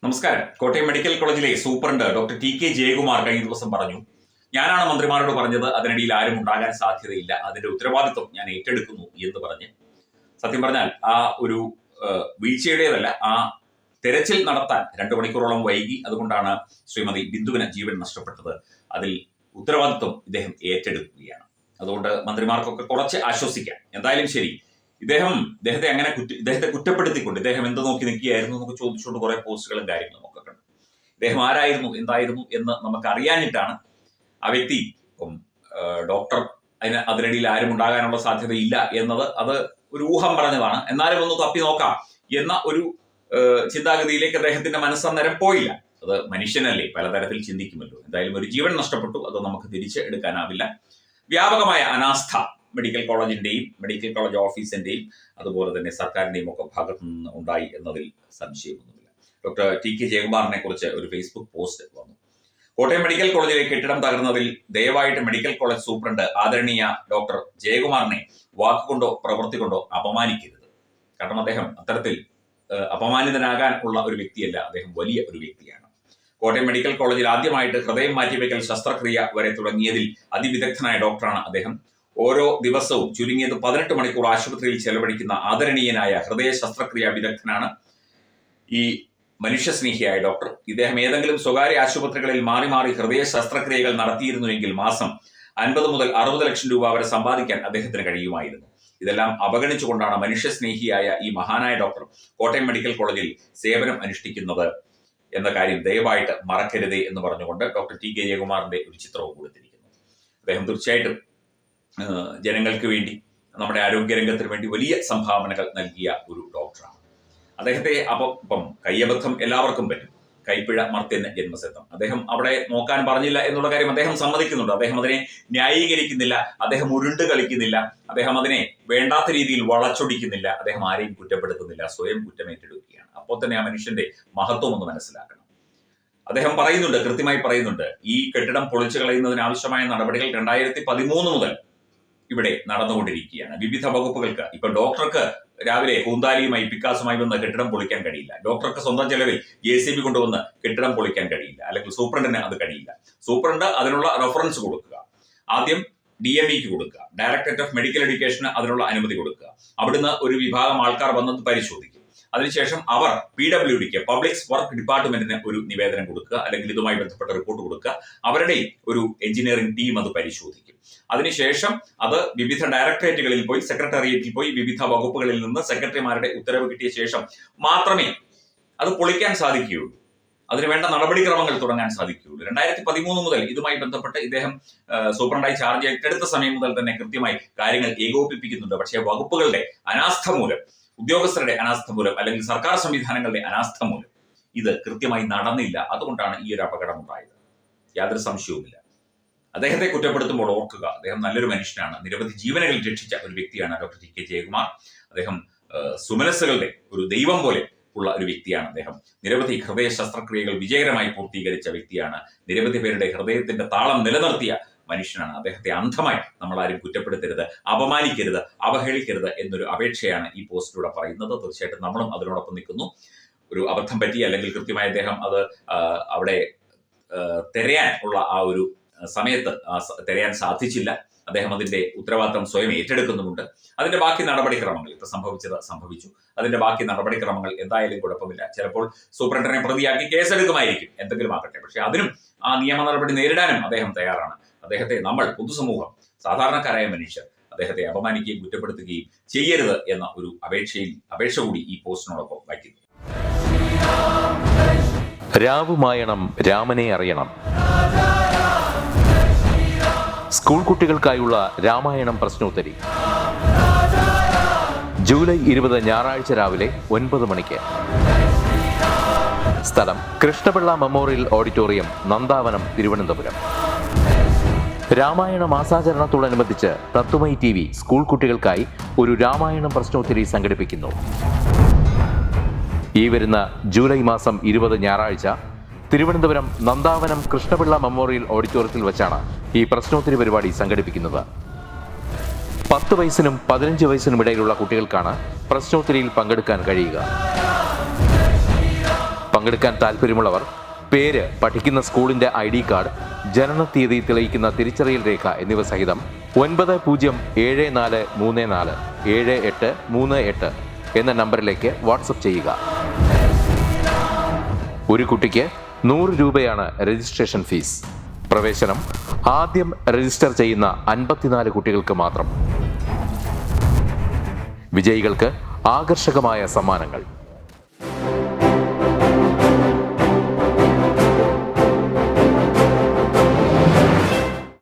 നമസ്കാരം. കോട്ടയം മെഡിക്കൽ കോളേജിലെ superintendent doctor TK. Jayakumar കഴിഞ്ഞ ദിവസം പറഞ്ഞു, ഞാനാണ് മന്ത്രിമാരോട് പറഞ്ഞത്, അതിനിടയിൽ ആരും ഉണ്ടാകാൻ സാധ്യതയില്ല, അതിന്റെ ഉത്തരവാദിത്വം ഞാൻ ഏറ്റെടുക്കുന്നു എന്ന് പറഞ്ഞ് സത്യം പറഞ്ഞാൽ ആ ഒരു വീഴ്ചയുടേതല്ല, ആ തെരച്ചിൽ നടത്താൻ 2 മണിക്കൂറോളം വൈകി. അതുകൊണ്ടാണ് ശ്രീമതി ബിന്ദുവിന് ജീവൻ നഷ്ടപ്പെട്ടത്. അതിൽ ഉത്തരവാദിത്വം ഇദ്ദേഹം ഏറ്റെടുക്കുകയാണ്. അതുകൊണ്ട് മന്ത്രിമാർക്കൊക്കെ കുറച്ച് ആശ്വസിക്കാം. എന്തായാലും ശരി, ഇദ്ദേഹത്തെ കുറ്റപ്പെടുത്തിക്കൊണ്ട് ഇദ്ദേഹം എന്ത് നോക്കി നിൽക്കുകയായിരുന്നു എന്നൊക്കെ ചോദിച്ചുകൊണ്ട് കുറെ പോസ്റ്റുകളും കാര്യങ്ങളും ഒക്കെ കണ്ടു. ഇദ്ദേഹം ആരായിരുന്നു, എന്തായിരുന്നു എന്ന് നമുക്ക് അറിയാനിട്ടാണ് ആ വ്യക്തി ഡോക്ടർ അതിനിടയിൽ ആരും ഉണ്ടാകാനുള്ള സാധ്യതയില്ല എന്നത് അത് ഒരു ഊഹം പറഞ്ഞതാണ്, എന്നാലും ഒന്ന് തപ്പി നോക്കാം എന്ന ഒരു ചിന്താഗതിയിലേക്ക് അദ്ദേഹത്തിന്റെ മനസ്സന്നേരം പോയില്ല. അത് മനുഷ്യനല്ലേ, പലതരത്തിൽ ചിന്തിക്കുമല്ലോ. എന്തായാലും ഒരു ജീവൻ നഷ്ടപ്പെട്ടു, അത് നമുക്ക് തിരിച്ച് എടുക്കാനാവില്ല. വ്യാപകമായ അനാസ്ഥ മെഡിക്കൽ കോളേജിന്റെയും മെഡിക്കൽ കോളേജ് ഓഫീസിന്റെയും അതുപോലെ തന്നെ സർക്കാരിന്റെയും ഒക്കെ ഭാഗത്തു നിന്ന് ഉണ്ടായി എന്നതിൽ സംശയമൊന്നുമില്ല. Doctor TK. ജയകുമാറിനെ കുറിച്ച് ഒരു ഫേസ്ബുക്ക് പോസ്റ്റ് വന്നു. കോട്ടയം മെഡിക്കൽ കോളേജിലെ കെട്ടിടം തകർന്നതിൽ ദയവായിട്ട് മെഡിക്കൽ കോളേജ് സൂപ്രണ്ട് ആദരണീയ ഡോക്ടർ ജയകുമാറിനെ വാക്കുകൊണ്ടോ പ്രവൃത്തി കൊണ്ടോ അപമാനിക്കരുത്. കാരണം അദ്ദേഹം അത്തരത്തിൽ അപമാനിതനാകാൻ ഉള്ള ഒരു വ്യക്തിയല്ല, അദ്ദേഹം വലിയ ഒരു വ്യക്തിയാണ്. കോട്ടയം മെഡിക്കൽ കോളേജിൽ ആദ്യമായിട്ട് ഹൃദയം മാറ്റിവെക്കൽ ശസ്ത്രക്രിയ വരെ തുടങ്ങിയതിൽ അതിവിദഗ്ധനായ ഡോക്ടറാണ് അദ്ദേഹം. ഓരോ ദിവസവും ചുരുങ്ങിയത് 18 മണിക്കൂർ ആശുപത്രിയിൽ ചെലവഴിക്കുന്ന ആദരണീയനായ ഹൃദയ ശസ്ത്രക്രിയ വിദഗ്ധനാണ് ഈ മനുഷ്യസ്നേഹിയായ ഡോക്ടർ. ഇദ്ദേഹം ഏതെങ്കിലും സ്വകാര്യ ആശുപത്രികളിൽ മാറി മാറി ഹൃദയ ശസ്ത്രക്രിയകൾ നടത്തിയിരുന്നുവെങ്കിൽ മാസം 50 മുതൽ 60 ലക്ഷം രൂപ വരെ സമ്പാദിക്കാൻ അദ്ദേഹത്തിന് കഴിയുമായിരുന്നു. ഇതെല്ലാം അവഗണിച്ചുകൊണ്ടാണ് മനുഷ്യസ്നേഹിയായ ഈ മഹാനായ ഡോക്ടർ കോട്ടയം മെഡിക്കൽ കോളേജിൽ സേവനം അനുഷ്ഠിക്കുന്നത് എന്ന കാര്യം ദയവായിട്ട് മറക്കരുതേ എന്ന് പറഞ്ഞുകൊണ്ട് ഡോക്ടർ ടി.കെ. ജയകുമാറിന്റെ ഒരു ചിത്രവും കൊടുത്തിരിക്കുന്നു. അദ്ദേഹം തീർച്ചയായിട്ടും ജനങ്ങൾക്ക് വേണ്ടി, നമ്മുടെ ആരോഗ്യരംഗത്തിന് വേണ്ടി വലിയ സംഭാവനകൾ നൽകിയ ഒരു ഡോക്ടറാണ്. അദ്ദേഹത്തെ ഇപ്പം കയ്യബദ്ധം എല്ലാവർക്കും പറ്റും, കൈപ്പിഴ മർത്യന് ജന്മസിദ്ധം. അദ്ദേഹം അവിടെ നോക്കാൻ പറഞ്ഞില്ല എന്നുള്ള കാര്യം അദ്ദേഹം സമ്മതിക്കുന്നുണ്ട്. അദ്ദേഹം അതിനെ ന്യായീകരിക്കുന്നില്ല, അദ്ദേഹം ഉരുണ്ട് കളിക്കുന്നില്ല, അദ്ദേഹം അതിനെ വേണ്ടാത്ത രീതിയിൽ വളച്ചൊടിക്കുന്നില്ല, അദ്ദേഹം ആരെയും കുറ്റപ്പെടുത്തുന്നില്ല, സ്വയം കുറ്റമേറ്റെടുക്കുകയാണ്. അപ്പോൾ തന്നെ ആ മനുഷ്യന്റെ മഹത്വം ഒന്ന് മനസ്സിലാക്കണം. അദ്ദേഹം പറയുന്നുണ്ട്, കൃത്യമായി പറയുന്നുണ്ട്, ഈ കെട്ടിടം പൊളിച്ചു കളയുന്നതിന് ആവശ്യമായ നടപടികൾ 2013 മുതൽ ഇവിടെ നടന്നുകൊണ്ടിരിക്കുകയാണ്. വിവിധ വകുപ്പുകൾക്ക് ഇപ്പൊ ഡോക്ടർക്ക് രാവിലെ ഹൂന്താലിയുമായി പിക്കാസുമായി വന്ന് കെട്ടിടം പൊളിക്കാൻ കഴിയില്ല. ഡോക്ടർക്ക് സ്വന്തം ചെലവിൽ JCB കൊണ്ടുവന്ന് കെട്ടിടം പൊളിക്കാൻ കഴിയില്ല, അല്ലെങ്കിൽ സൂപ്രണ്ടിന് അത് കഴിയില്ല. സൂപ്രണ്ട് അതിനുള്ള റെഫറൻസ് കൊടുക്കുക, ആദ്യം DMEക്ക് കൊടുക്കുക, ഡയറക്ടറേറ്റ് ഓഫ് മെഡിക്കൽ എഡ്യൂക്കേഷന് അതിനുള്ള അനുമതി കൊടുക്കുക, അവിടുന്ന് ഒരു വിഭാഗം ആൾക്കാർ വന്നത് പരിശോധിക്കും. അതിനുശേഷം അവർ PWDക്ക് പബ്ലിക് വർക്ക് ഡിപ്പാർട്ട്മെന്റിന് ഒരു നിവേദനം കൊടുക്കുക, അല്ലെങ്കിൽ ഇതുമായി ബന്ധപ്പെട്ട റിപ്പോർട്ട് കൊടുക്കുക. അവരുടെ ഒരു എഞ്ചിനീയറിംഗ് ടീം അത് പരിശോധിക്കും. അതിനുശേഷം അത് വിവിധ ഡയറക്ടറേറ്റുകളിൽ പോയി, സെക്രട്ടേറിയറ്റിൽ പോയി, വിവിധ വകുപ്പുകളിൽ നിന്ന് സെക്രട്ടറിമാരുടെ ഉത്തരവ് കിട്ടിയ ശേഷം മാത്രമേ അത് പൊളിക്കാൻ സാധിക്കുകയുള്ളൂ, അതിനുവേണ്ട നടപടിക്രമങ്ങൾ തുടങ്ങാൻ സാധിക്കുകയുള്ളൂ. 2013 മുതൽ ഇതുമായി ബന്ധപ്പെട്ട് ഇദ്ദേഹം സൂപ്രണ്ടായി ചാർജ് ഏറ്റെടുത്ത സമയം മുതൽ തന്നെ കൃത്യമായി കാര്യങ്ങൾ ഏകോപിപ്പിക്കുന്നുണ്ട്. പക്ഷേ വകുപ്പുകളുടെ അനാസ്ഥ മൂലം, ഉദ്യോഗസ്ഥരുടെ അനാസ്ഥ മൂലം, അല്ലെങ്കിൽ സർക്കാർ സംവിധാനങ്ങളുടെ അനാസ്ഥ മൂലം ഇത് കൃത്യമായി നടന്നില്ല. അതുകൊണ്ടാണ് ഈ ഒരു അപകടം ഉണ്ടായത്, യാതൊരു സംശയവുമില്ല. അദ്ദേഹത്തെ കുറ്റപ്പെടുത്തുമ്പോൾ ഓർക്കുക, അദ്ദേഹം നല്ലൊരു മനുഷ്യനാണ്, നിരവധി ജീവനുകൾ രക്ഷിച്ച ഒരു വ്യക്തിയാണ് ഡോക്ടർ ടി.കെ. ജയകുമാർ. അദ്ദേഹം സുമനസ്സുകളുടെ ഒരു ദൈവം പോലെ ഉള്ള ഒരു വ്യക്തിയാണ്. അദ്ദേഹം നിരവധി ഹൃദയ ശസ്ത്രക്രിയകൾ വിജയകരമായി പൂർത്തീകരിച്ച വ്യക്തിയാണ്. നിരവധി പേരുടെ ഹൃദയത്തിന്റെ താളം നിലനിർത്തിയ മനുഷ്യനാണ്. അദ്ദേഹത്തെ അന്ധമായി നമ്മളാരും കുറ്റപ്പെടുത്തരുത്, അപമാനിക്കരുത്, അവഹേളിക്കരുത് എന്നൊരു അപേക്ഷയാണ് ഈ പോസ്റ്റിലൂടെ പറയുന്നത്. തീർച്ചയായിട്ടും നമ്മളും അതിനോടൊപ്പം നിൽക്കുന്നു. ഒരു അബദ്ധം പറ്റി, അല്ലെങ്കിൽ കൃത്യമായി അദ്ദേഹം അത് അവിടെ തിരയാൻ ഉള്ള ആ ഒരു സമയത്ത് തിരയാൻ സാധിച്ചില്ല. അദ്ദേഹം അതിന്റെ ഉത്തരവാദിത്തം സ്വയം ഏറ്റെടുക്കുന്നുമുണ്ട്. അതിന്റെ ബാക്കി നടപടിക്രമങ്ങൾ, ഇപ്പൊ സംഭവിച്ചത് സംഭവിച്ചു, അതിന്റെ ബാക്കി നടപടിക്രമങ്ങൾ എന്തായാലും കുഴപ്പമില്ല. ചിലപ്പോൾ സൂപ്രണ്ടിനെ പ്രതിയാക്കി കേസെടുക്കുമായിരിക്കും, എന്തെങ്കിലും ആകട്ടെ. പക്ഷെ അതിനും ആ നിയമ നടപടി നേരിടാനും അദ്ദേഹം തയ്യാറാണ്. അദ്ദേഹത്തെ നമ്മൾ, പൊതുസമൂഹം, സാധാരണക്കാരായ മനുഷ്യർ അദ്ദേഹത്തെ അപമാനിക്കുകയും കുറ്റപ്പെടുത്തുകയും ചെയ്യരുത് എന്ന ഒരു അപേക്ഷ കൂടി ഈ പോസ്റ്റിനോടൊപ്പം വയ്ക്കുന്നു. രാവുമായണം രാമനെ അറിയണം. സ്കൂൾ കുട്ടികൾക്കായുള്ള രാമായണം പ്രശ്നോത്തരി ജൂലൈ 20 ഞായറാഴ്ച രാവിലെ 9 മണിക്ക്. സ്ഥലം കൃഷ്ണപിള്ള മെമ്മോറിയൽ ഓഡിറ്റോറിയം, നന്ദാവനം, തിരുവനന്തപുരം. രാമായണ മാസാചരണത്തോടനുബന്ധിച്ച് തത്വമയി TV സ്കൂൾ കുട്ടികൾക്കായി ഒരു രാമായണം പ്രശ്നോത്തരി സംഘടിപ്പിക്കുന്നു. ഈ വരുന്ന ജൂലൈ മാസം 20 ഞായറാഴ്ച തിരുവനന്തപുരം നന്ദാവനം കൃഷ്ണപിള്ള മെമ്മോറിയൽ ഓഡിറ്റോറിയത്തിൽ വെച്ചാണ് ഈ പ്രശ്നോത്തരി പരിപാടി സംഘടിപ്പിക്കുന്നത്. 10 വയസ്സിനും 15 വയസ്സിനും ഇടയിലുള്ള കുട്ടികൾക്കാണ് പ്രശ്നോത്തരിയിൽ പങ്കെടുക്കാൻ കഴിയുക. പങ്കെടുക്കാൻ താൽപ്പര്യമുള്ളവർ പേര്, പഠിക്കുന്ന സ്കൂളിന്റെ ID കാർഡ്, ജനനത്തീയതി തെളിയിക്കുന്ന തിരിച്ചറിയൽ രേഖ എന്നിവ സഹിതം 9074347838 എന്ന നമ്പറിലേക്ക് വാട്സപ്പ് ചെയ്യുക. ഒരു കുട്ടിക്ക് 100 രൂപയാണ് രജിസ്ട്രേഷൻ ഫീസ്. പ്രവേശനം ആദ്യം രജിസ്റ്റർ ചെയ്യുന്ന 54 കുട്ടികൾക്ക് മാത്രം. വിജയികൾക്ക് ആകർഷകമായ സമ്മാനങ്ങൾ.